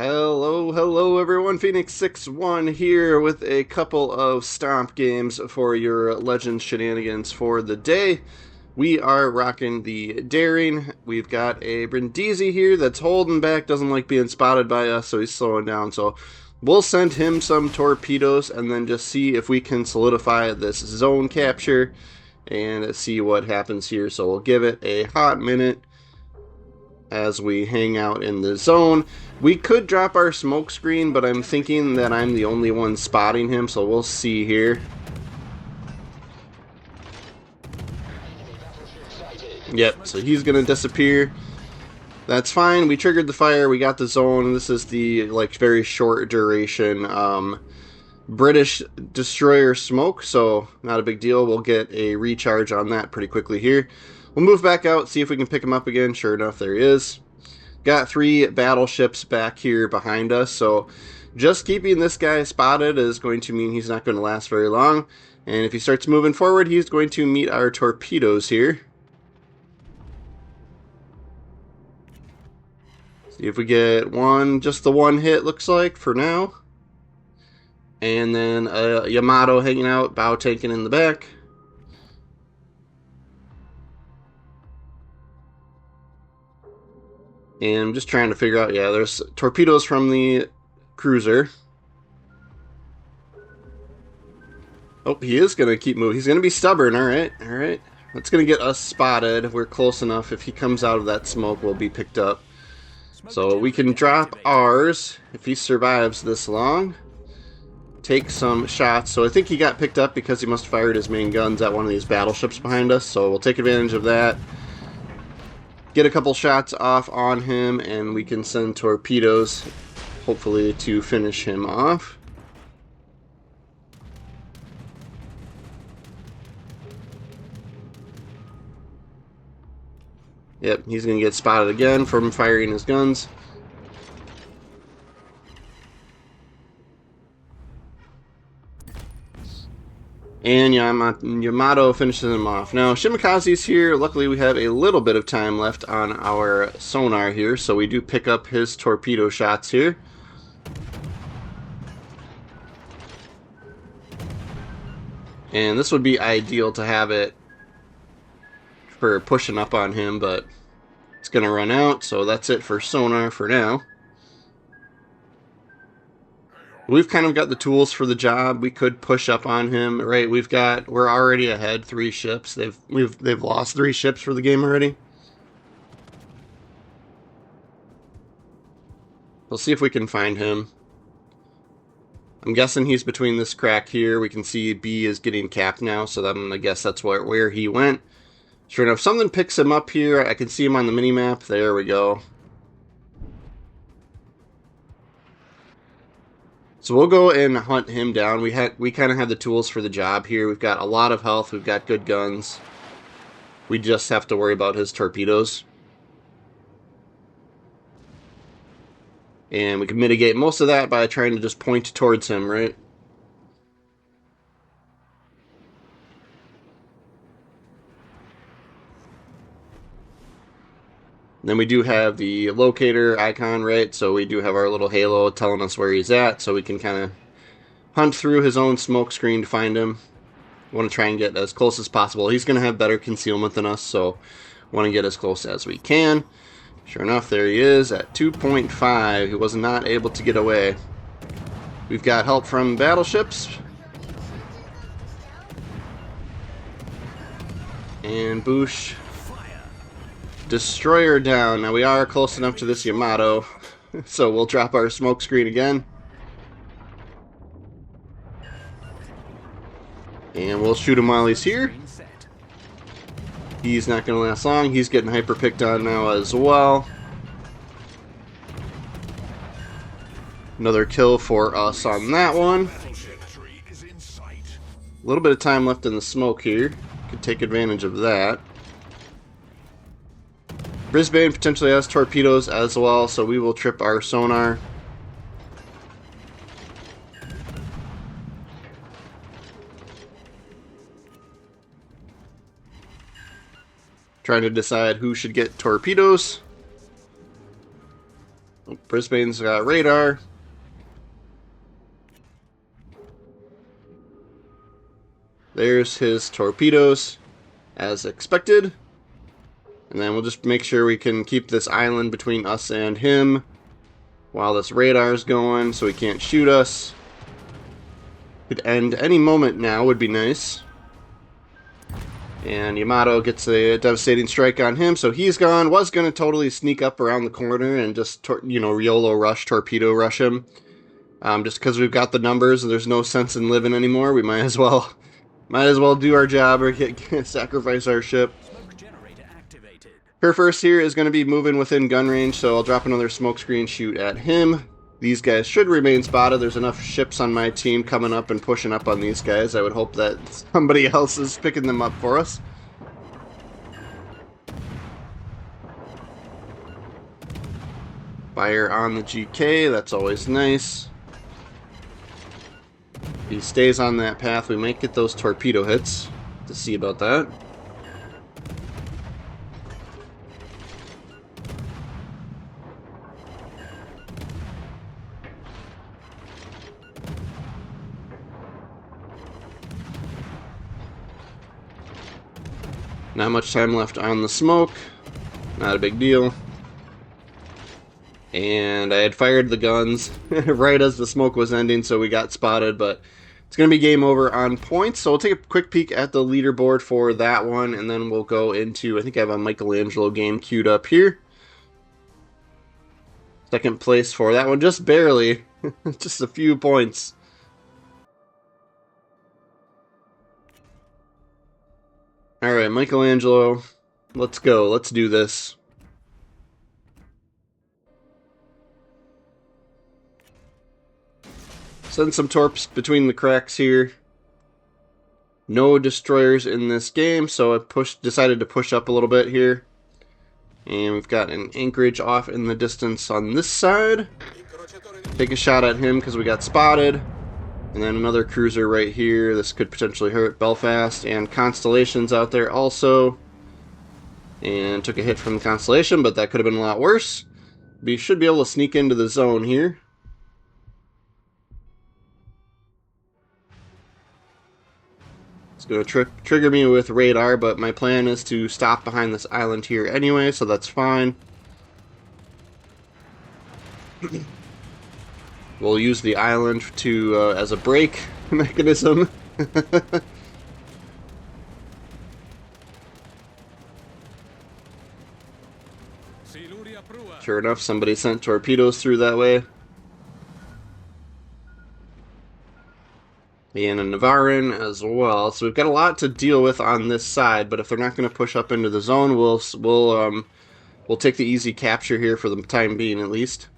Hello everyone, Phoenix61 here with a couple of Stomp games for your Legends shenanigans for the day. We are rocking the Daring. We've got a Brindisi here that's holding back, doesn't like being spotted by us, so he's slowing down. So we'll send him some torpedoes and then just see if we can solidify this zone capture and see what happens here. So we'll give it a hot minute as we hang out in the zone. We could drop our smoke screen, but I'm thinking that I'm the only one spotting him, so we'll see here. Yep, so he's gonna disappear. That's fine. We triggered the fire. We got the zone. This is the very short duration British destroyer smoke, so not a big deal. We'll get a recharge on that pretty quickly here. We'll move back out, see if we can pick him up again. Sure enough, there he is. Got 3 battleships back here behind us, so just keeping this guy spotted is going to mean he's not going to last very long. And if he starts moving forward, he's going to meet our torpedoes here. See if we get just the one hit, looks like, for now. And then a Yamato hanging out, bow tanking in the back. And I'm just trying to figure out, yeah, there's torpedoes from the cruiser. Oh, he is going to keep moving. He's going to be stubborn, alright, alright. That's going to get us spotted. We're close enough. If he comes out of that smoke, we'll be picked up. So we can drop ours, if he survives this long. Take some shots. So I think he got picked up because he must have fired his main guns at one of these battleships behind us. So we'll take advantage of that. Get a couple shots off on him, and we can send torpedoes, hopefully, to finish him off. Yep, he's going to get spotted again from firing his guns. And Yamato finishes him off. Now, Shimikaze's here. Luckily, we have a little bit of time left on our sonar here, so we do pick up his torpedo shots here. And this would be ideal to have it for pushing up on him, but it's going to run out, so that's it for sonar for now. We've kind of got the tools for the job. We could push up on him, right? We're already ahead 3 ships. They've lost 3 ships for the game already. We'll see if we can find him. I'm guessing he's between this crack here. We can see B is getting capped now, so I guess that's where he went. Sure enough, something picks him up here. I can see him on the mini-map. There we go. So we'll go and hunt him down. We kind of have the tools for the job here. We've got a lot of health. We've got good guns. We just have to worry about his torpedoes. And we can mitigate most of that by trying to just point towards him, right? Then we do have the locator icon, right? So we do have our little halo telling us where he's at, so we can kind of hunt through his own smoke screen to find him. We want to try and get as close as possible. He's going to have better concealment than us, so want to get as close as we can. Sure enough, there he is at 2.5. He was not able to get away. We've got help from battleships. And Boosh. Destroyer down. Now we are close enough to this Yamato, so we'll drop our smoke screen again. And we'll shoot him while he's here. He's not going to last long. He's getting hyper picked on now as well. Another kill for us on that one. A little bit of time left in the smoke here. Could take advantage of that. Brisbane potentially has torpedoes as well, so we will trip our sonar. Trying to decide who should get torpedoes. Brisbane's got radar. There's his torpedoes, as expected. And then we'll just make sure we can keep this island between us and him while this radar's going so he can't shoot us. Could end any moment now, would be nice. And Yamato gets a devastating strike on him, so he's gone. Was going to totally sneak up around the corner and just, YOLO rush, torpedo rush him. Just because we've got the numbers and there's no sense in living anymore, we might as well do our job or sacrifice our ship. Her first here is going to be moving within gun range, so I'll drop another smokescreen shoot at him. These guys should remain spotted. There's enough ships on my team coming up and pushing up on these guys. I would hope that somebody else is picking them up for us. Fire on the GK, that's always nice. If he stays on that path, we might get those torpedo hits. To see about that. Not much time left on the smoke. Not a big deal. And I had fired the guns right as the smoke was ending, so we got spotted, but it's going to be game over on points. So we'll take a quick peek at the leaderboard for that one, and then we'll go into, I think I have a Michelangelo game queued up here. Second place for that one, just barely. Just a few points. Alright, Michelangelo, let's go. Let's do this. Send some torps between the cracks here. No destroyers in this game, so I decided to push up a little bit here. And we've got an anchorage off in the distance on this side. Take a shot at him because we got spotted. And then another cruiser right here. This could potentially hurt Belfast. And Constellation's out there also. And took a hit from the Constellation, but that could have been a lot worse. We should be able to sneak into the zone here. It's going to trigger me with radar, but my plan is to stop behind this island here anyway, so that's fine. We'll use the island to as a brake mechanism. Sure enough, somebody sent torpedoes through that way. And a Navarin as well. So we've got a lot to deal with on this side, but if they're not going to push up into the zone, we'll take the easy capture here for the time being at least.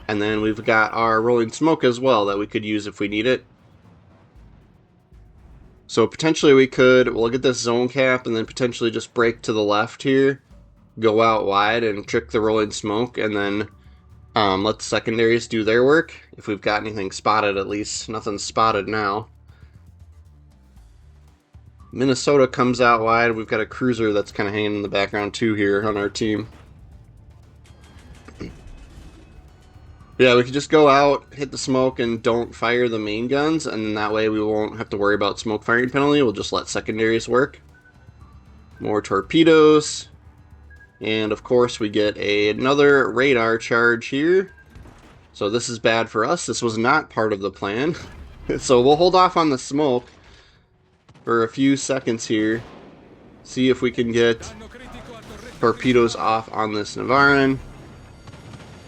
And then we've got our rolling smoke as well that we could use if we need it. So potentially we'll get this zone cap and then potentially just break to the left here, go out wide and trick the rolling smoke, and then let the secondaries do their work. If we've got anything spotted, at least. Nothing's spotted now. Minnesota comes out wide. We've got a cruiser that's kind of hanging in the background too here on our team. Yeah, we could just go out, hit the smoke, and don't fire the main guns, and that way we won't have to worry about smoke firing penalty. We'll just let secondaries work. More torpedoes. And of course we get another radar charge here. So this is bad for us. This was not part of the plan. So we'll hold off on the smoke for a few seconds here. See if we can get torpedoes off on this Navarin.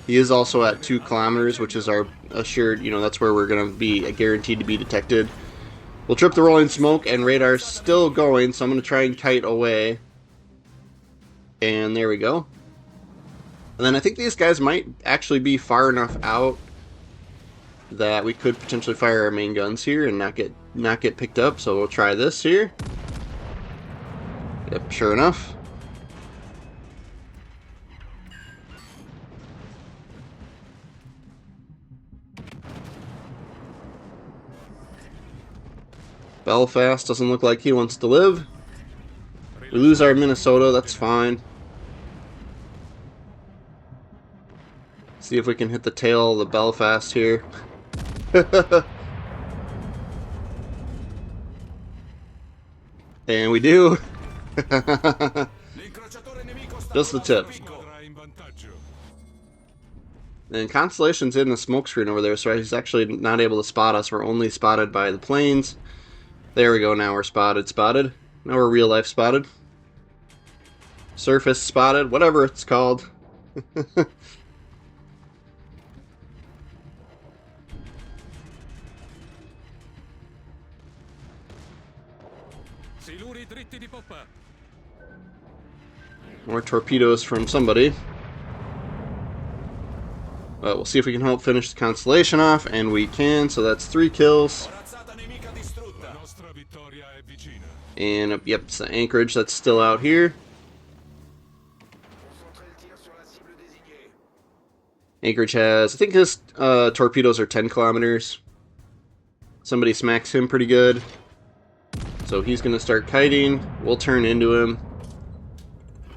He is also at 2 kilometers, which is our assured, that's where we're going to be guaranteed to be detected. We'll trip the rolling smoke, and radar's still going, so I'm going to try and kite away. And there we go. And then I think these guys might actually be far enough out that we could potentially fire our main guns here and not get picked up. So we'll try this here. Yep, sure enough. Belfast doesn't look like he wants to live. We lose our Minnesota, that's fine. See if we can hit the tail of the Belfast here. And we do. Just the tip. And Constellation's in the smoke screen over there, so he's actually not able to spot us. We're only spotted by the planes. There we go, now we're spotted. Now we're real life spotted. Surface spotted, whatever it's called. More torpedoes from somebody. But we'll see if we can help finish the Constellation off, and we can, so that's 3 kills. And, yep, it's the Anchorage that's still out here. Anchorage has, I think his torpedoes are 10 kilometers. Somebody smacks him pretty good. So he's going to start kiting. We'll turn into him.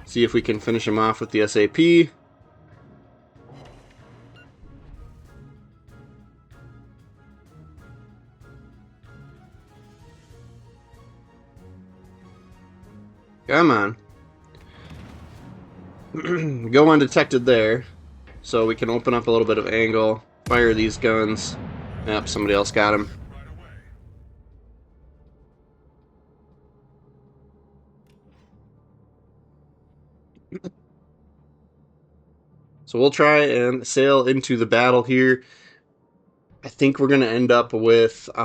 See if we can finish him off with the SAP. Come on. Go undetected there. So we can open up a little bit of angle. Fire these guns. Yep, somebody else got him. So we'll try and sail into the battle here. I think we're going to end up with... they're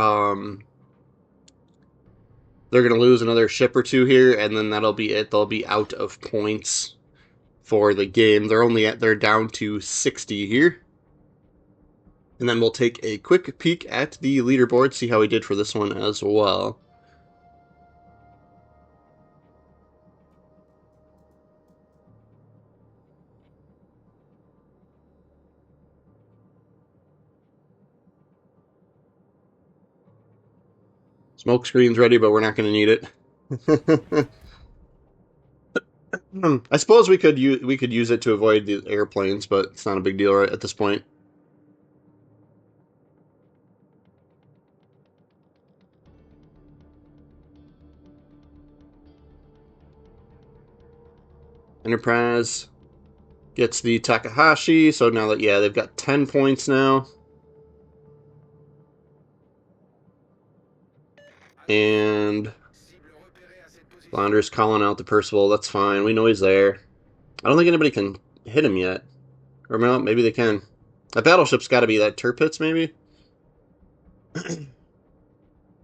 going to lose another ship or two here, and then that'll be it. They'll be out of points for the game. They're down to 60 here. And then we'll take a quick peek at the leaderboard, see how we did for this one as well. Smoke screen's ready, but we're not going to need it. I suppose we could use it to avoid the airplanes, but it's not a big deal right at this point. Enterprise gets the Takahashi, so now that, yeah, they've got 10 points now. And Launder's calling out the Percival. That's fine. We know he's there. I don't think anybody can hit him yet. Or maybe they can. That battleship's got to be that Tirpitz, maybe?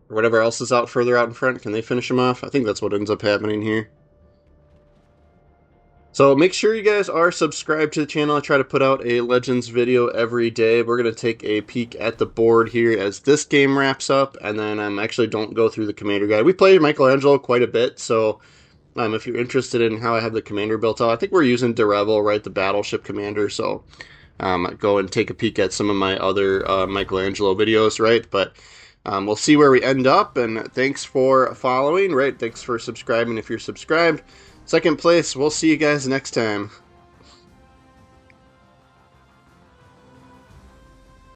Or whatever else is out further out in front. Can they finish him off? I think that's what ends up happening here. So make sure you guys are subscribed to the channel. I try to put out a Legends video every day. We're going to take a peek at the board here as this game wraps up, and then actually don't go through the commander guide. We played Michelangelo quite a bit, so if you're interested in how I have the commander built out, I think we're using DeRevel, right, the battleship commander, so go and take a peek at some of my other Michelangelo videos, right, but we'll see where we end up, and thanks for following, right, thanks for subscribing if you're subscribed. Second place, we'll see you guys next time.